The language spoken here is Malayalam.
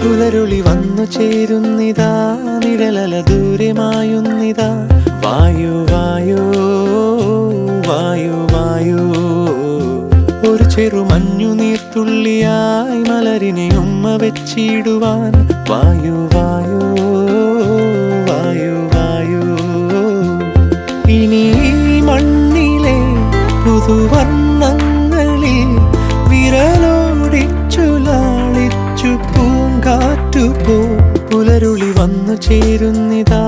പുലരുളി വന്നു ചേരുന്നിതാ, നിഴലല ദൂരെ മായുന്നിതാ. വായു വായു വായു വായു, ഒരു ചെറു മഞ്ഞു നീർത്തുള്ളിയായി മലരിനെ ഉമ്മ വെച്ചിടുവാൻ. വായു വായു വായു വായു, ഇനി മണ്ണിലെ പുതുവർണ്ണങ്ങളിൽ വിരലോടിച്ചു ലാളിച്ചു പൂങ്കാറ്റുപോ. പുലരുളി വന്നു ചേരുന്നിതാ,